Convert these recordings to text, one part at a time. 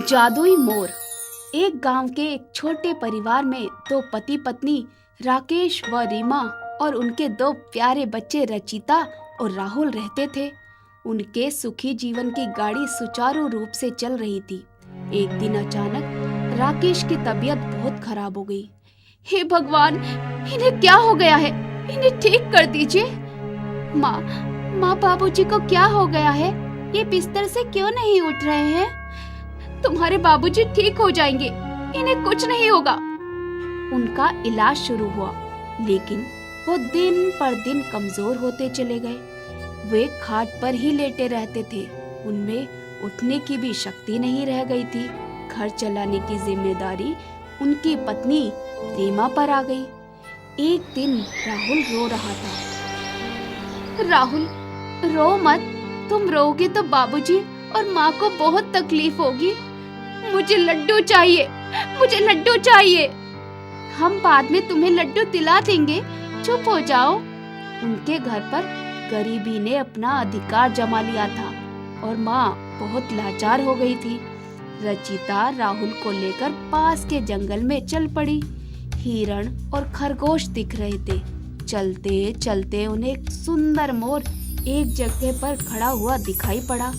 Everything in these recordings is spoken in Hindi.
जादुई मोर। एक गांव के एक छोटे परिवार में दो पति पत्नी राकेश व रीमा और उनके दो प्यारे बच्चे रचिता और राहुल रहते थे। उनके सुखी जीवन की गाड़ी सुचारू रूप से चल रही थी। एक दिन अचानक राकेश की तबीयत बहुत खराब हो गई। हे भगवान, इन्हें क्या हो गया है? इन्हें ठीक कर दीजिए। माँ बाबूजी को क्या हो गया है? ये बिस्तर से क्यों नहीं उठ रहे हैं? तुम्हारे बाबूजी ठीक हो जाएंगे, इन्हें कुछ नहीं होगा। उनका इलाज शुरू हुआ, लेकिन वो दिन पर दिन कमजोर होते चले गए। वे खाट पर ही लेटे रहते थे। उनमें उठने की भी शक्ति नहीं रह गई थी। घर चलाने की जिम्मेदारी उनकी पत्नी रीमा पर आ गई। एक दिन राहुल रो रहा था। राहुल, रो मत। तुम रोगे तो बाबूजी और माँ को बहुत तकलीफ होगी। मुझे लड्डू चाहिए, मुझे लड्डू चाहिए। हम बाद में तुम्हें लड्डू दिला देंगे, चुप हो जाओ। उनके घर पर गरीबी ने अपना अधिकार जमा लिया था और माँ बहुत लाचार हो गई थी। रचिता राहुल को लेकर पास के जंगल में चल पड़ी। हिरण और खरगोश दिख रहे थे। चलते चलते उन्हें एक सुंदर मोर एक जगह पर खड़ा हुआ दिखाई पड़ा।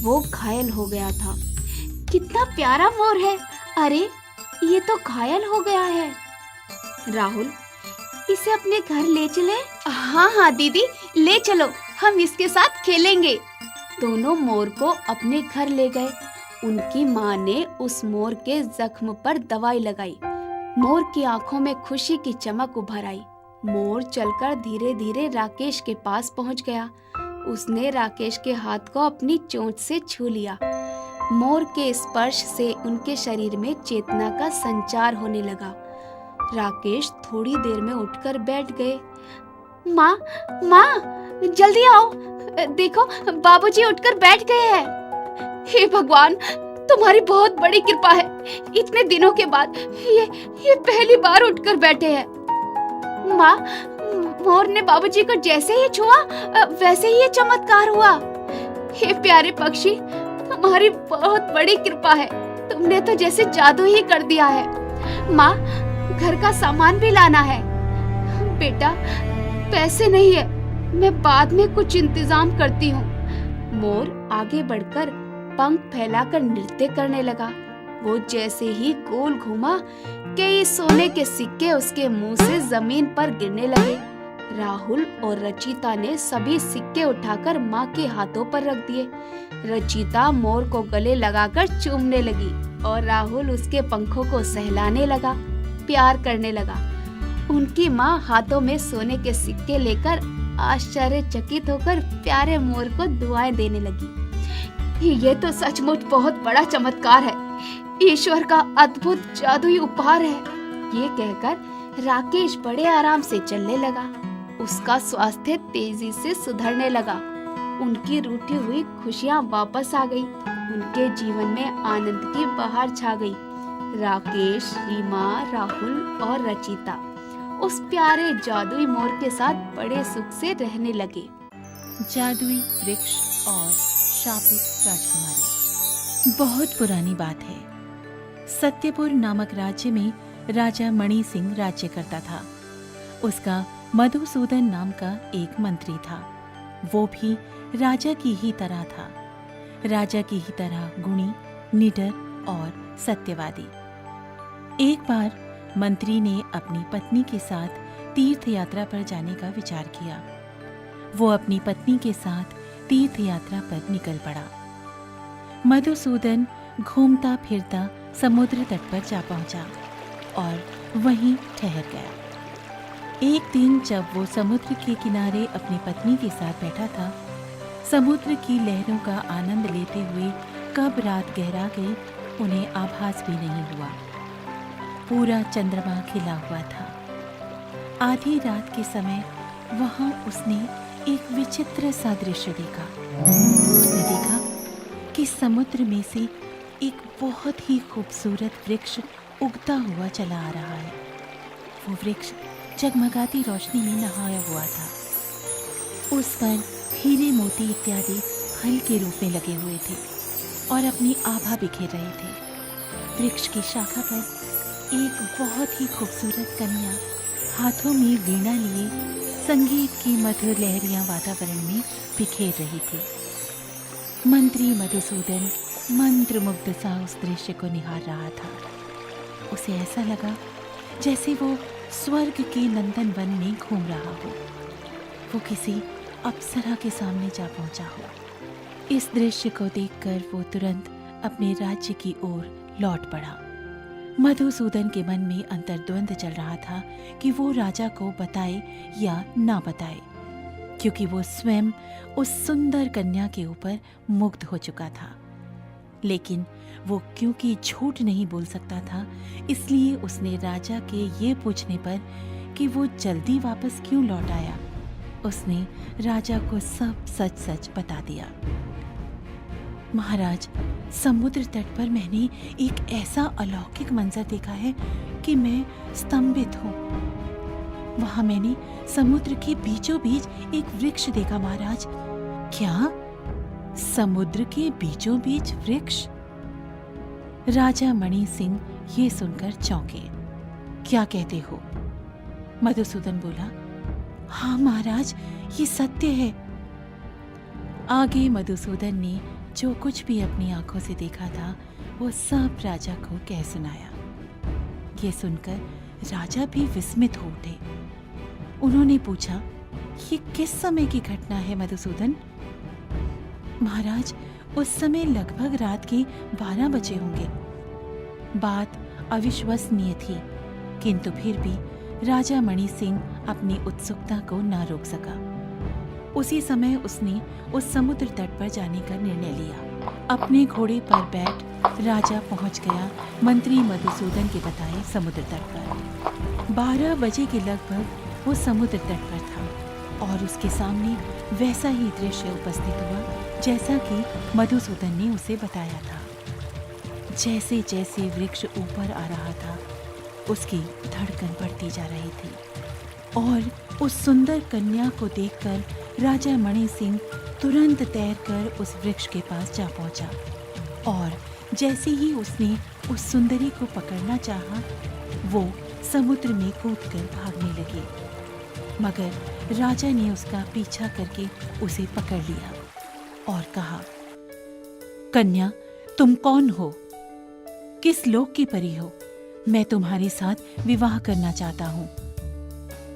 वो घायल हो गया था। कितना प्यारा मोर है। अरे, ये तो घायल हो गया है। राहुल, इसे अपने घर ले चले? हाँ दीदी, ले चलो, हम इसके साथ खेलेंगे। दोनों मोर को अपने घर ले गए। उनकी माँ ने उस मोर के जख्म पर दवाई लगाई। मोर की आंखों में खुशी की चमक उभर आई। मोर चलकर धीरे धीरे राकेश के पास पहुंच गया। उसने राकेश के हाथ को अपनी चोंच से छू लिया। मोर के स्पर्श से उनके शरीर में चेतना का संचार होने लगा। राकेश थोड़ी देर में उठकर बैठ गए। माँ, जल्दी आओ, देखो बाबूजी उठकर बैठ गए हैं। हे भगवान, तुम्हारी बहुत बड़ी कृपा है। इतने दिनों के बाद ये पहली बार उठकर बैठे हैं। माँ, मोर ने बाबूजी को जैसे ही छुआ वैसे ही ये चमत्कार हुआ। हे प्यारे पक्षी, तुम्हारी बहुत बड़ी कृपा है। तुमने तो जैसे जादू ही कर दिया है। माँ, घर का सामान भी लाना है। बेटा, पैसे नहीं है, मैं बाद में कुछ इंतजाम करती हूँ। मोर आगे बढ़कर पंख फैलाकर नृत्य करने लगा। वो जैसे ही गोल घूमा, कई सोने के सिक्के उसके मुंह से जमीन पर गिरने लगे। राहुल और रचिता ने सभी सिक्के उठाकर माँ के हाथों पर रख दिए। रचिता मोर को गले लगाकर चूमने लगी और राहुल उसके पंखों को सहलाने लगा, प्यार करने लगा। उनकी माँ हाथों में सोने के सिक्के लेकर आश्चर्यचकित होकर प्यारे मोर को दुआएं देने लगी। ये तो सचमुच बहुत बड़ा चमत्कार है। ईश्वर का अद्भुत जादुई उपहार है। ये कहकर राकेश बड़े आराम से चलने लगा। उसका स्वास्थ्य तेजी से सुधरने लगा। उनकी रूठी हुई खुशियां वापस आ गई। उनके जीवन में आनंद की बहार छा गई। राकेश, रीमा, राहुल और रचिता उस प्यारे जादुई मोर के साथ बड़े सुख से रहने लगे। जादुई वृक्ष और शापित राजकुमारी। बहुत पुरानी बात है। सत्यपुर नामक राज्य में राजा मणि सिंह राज्य करता था। उसका मधुसूदन नाम का एक मंत्री था। वो भी राजा की ही तरह था। राजा की ही तरह गुणी, निडर और सत्यवादी। एक बार मंत्री ने अपनी पत्नी के साथ तीर्थ यात्रा पर जाने का विचार किया। वो अपनी पत्नी के साथ तीर्थ यात्रा पर निकल पड़ा। मधुसूदन घूमता फिरता समुद्र तट पर जा पहुंचा और वहीं ठहर गया। एक दिन जब वो समुद्र के किनारे अपनी पत्नी के साथ बैठा था, समुद्र की लहरों का आनंद लेते हुए कब रात गहरा गई उन्हें आभास भी नहीं हुआ। पूरा चंद्रमा खिला हुआ था। आधी रात के समय वहां उसने एक विचित्र सा दृश्य देखा। उसने देखा कि समुद्र में से एक बहुत ही खूबसूरत वृक्ष उगता हुआ चला आ रहा है। वो वृक्ष जगमगाती रोशनी में नहाया हुआ था। उस पर हीरे मोती इत्यादि फल के रूप में लगे हुए थे और अपनी आभा बिखेर रहे थे। वृक्ष की शाखा पर एक बहुत ही खूबसूरत कन्या हाथों में वीणा लिए संगीत की मधुर लहरियां वातावरण में बिखेर रही थी। मंत्री मधुसूदन मंत्रमुग्ध सा उस दृश्य को निहार रहा था। उसे ऐसा लगा जैसे वो स्वर्ग के नंदन वन में घूम रहा हो, वो किसी अप्सरा के सामने जा पहुंचा हो। इस दृश्य को देखकर वो तुरंत अपने राज्य की ओर लौट पड़ा। मधुसूदन के मन में अंतर्द्वंद चल रहा था कि वो राजा को बताए या ना बताए, क्योंकि वो स्वयं उस सुंदर कन्या के ऊपर मुग्ध हो चुका था। लेकिन वो क्योंकि झूठ नहीं बोल सकता था, इसलिए उसने राजा के ये पूछने पर कि वो जल्दी वापस क्यों लौट आया, उसने राजा को सब सच सच बता दिया। महाराज, समुद्र तट पर मैंने एक ऐसा अलौकिक मंजर देखा है कि मैं स्तंभित हूँ। वहां मैंने समुद्र के बीचों बीच एक वृक्ष देखा महाराज। क्या? समुद्र के बीचों बीच वृक्ष? राजा मणि सिंह ये सुनकर चौंके। क्या कहते हो? मधुसूदन बोला, हाँ महाराज, ये सत्य है। आगे मधुसूदन ने जो कुछ भी अपनी आंखों से देखा था वो सब राजा को कह सुनाया। ये सुनकर राजा भी विस्मित हो उठे। उन्होंने पूछा, ये किस समय की घटना है मधुसूदन? महाराज, उस समय लगभग रात के 12 बजे होंगे। बात अविश्वसनीय थी, किंतु फिर भी राजा मणि सिंह अपनी उत्सुकता को न रोक सका। उसी समय उसने उस समुद्र तट पर जाने का निर्णय लिया। अपने घोड़े पर बैठ राजा पहुंच गया मंत्री मधुसूदन के बताए समुद्र तट पर। 12 बजे के लगभग वो समुद्र तट पर था और उसके सामने वैसा ही दृश्य उपस्थित हुआ जैसा कि मधुसूदन ने उसे बताया था। जैसे जैसे वृक्ष ऊपर आ रहा था, उसकी धड़कन बढ़ती जा रही थी और उस सुंदर कन्या को देखकर राजा मणि सिंह तुरंत तैरकर उस वृक्ष के पास जा पहुंचा और जैसे ही उसने उस सुंदरी को पकड़ना चाहा, वो समुद्र में कूदकर भागने लगी। मगर राजा ने उसका पीछा करके उसे पकड़ लिया और कहा, कन्या, तुम कौन हो? किस लोक की परी हो? मैं तुम्हारे साथ विवाह करना चाहता हूँ।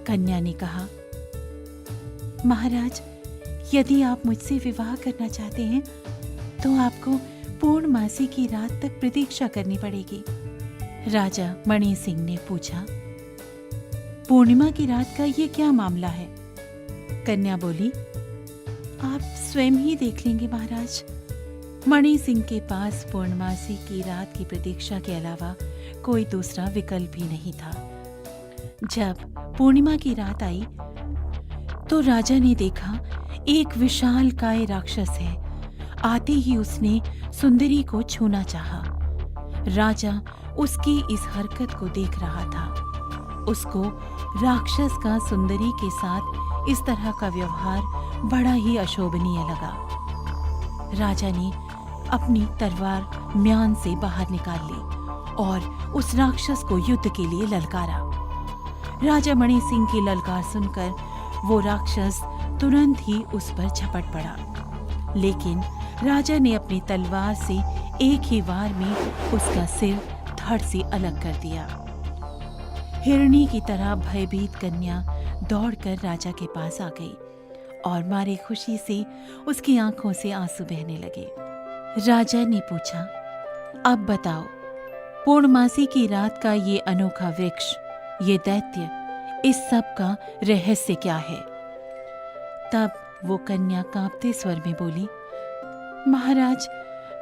कन्या ने कहा, महाराज, यदि आप मुझसे विवाह करना चाहते हैं तो आपको पूर्णमासी की रात तक प्रतीक्षा करनी पड़ेगी। राजा मणि सिंह ने पूछा, पूर्णिमा की रात का ये क्या मामला है? कन्या बोली, आप स्वयं ही देख लेंगे महाराज। मणि सिंह के पास पूर्णमासी की रात की प्रतीक्षा के अलावा कोई दूसरा विकल्प भी नहीं था। जब पूर्णिमा की रात आई तो राजा ने देखा एक विशालकाय राक्षस है। आते ही उसने सुंदरी को छूना चाहा। राजा उसकी इस हरकत को देख रहा था। उसको राक्षस का सुंदरी के साथ इस तरह का व्यवहार बड़ा ही अशोभनीय लगा। राजा ने अपनी तलवार म्यान से बाहर निकाल ली और उस राक्षस को युद्ध के लिए ललकारा। राजा मणि सिंह की ललकार सुनकर वो राक्षस तुरंत ही उस पर झपट पड़ा, लेकिन राजा ने अपनी तलवार से एक ही वार में उसका सिर धड़ से अलग कर दिया। हिरणी की तरह भयभीत कन्या दौड़कर राजा के पास आ गई और मारे खुशी से उसकी आंखों से आंसू बहने लगे। राजा ने पूछा, अब बताओ, पूर्णमासी की रात का ये अनोखा वृक्ष, ये दैत्य, इस सब का रहस्य क्या है? तब वो कन्या कांपते स्वर में बोली, महाराज,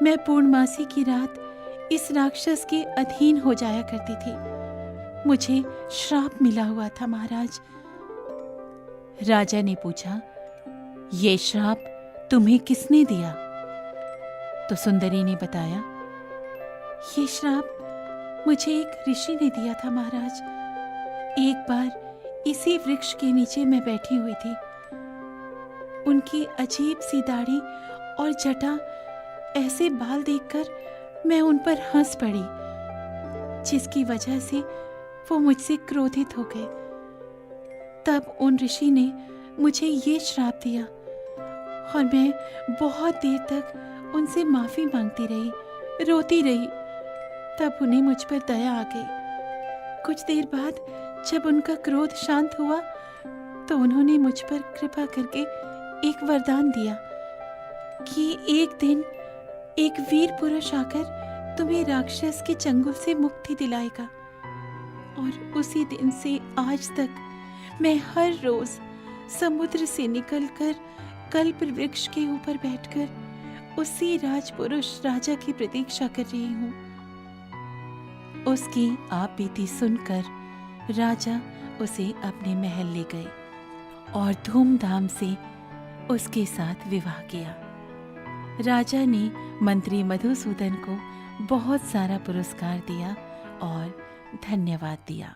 मैं पूर्णमासी की रात इस राक्षस के अधीन हो जाया करती थी। मुझे श्राप मिला हुआ था महाराज। राजा ने पूछा, ये श्राप तुम्हें किसने दिया? तो सुंदरी ने बताया, ये श्राप मुझे एक ऋषि ने दिया था महाराज। एक बार इसी वृक्ष के नीचे मैं बैठी हुई थी। उनकी अजीब सी दाढ़ी और जटा, ऐसे बाल देखकर मैं उन पर हंस पड़ी। जिसकी वजह से वो मुझसे क्रोधित हो गए। तब उन ऋषि ने मुझे ये श्राप दिया और मैं बहुत देर तक उनसे माफी मांगती रही, रोती रही। तब उन्हें मुझ पर दया आ गई। कुछ देर बाद जब उनका क्रोध शांत हुआ तो उन्होंने मुझ पर कृपा करके एक वरदान दिया कि एक दिन एक वीर पुरुष आकर तुम्हें राक्षस के चंगुल से मुक्ति दिलाएगा। और उसी दिन से आज तक मैं हर रोज समुद्र से निकलकर कल्प वृक्ष के ऊपर बैठकर उसी राजपुरुष राजा की प्रतीक्षा कर रही हूँ। उसकी आप बीती सुनकर राजा उसे अपने महल ले गए और धूमधाम से उसके साथ विवाह किया। राजा ने मंत्री मधुसूदन को बहुत सारा पुरस्कार दिया और धन्यवाद दिया।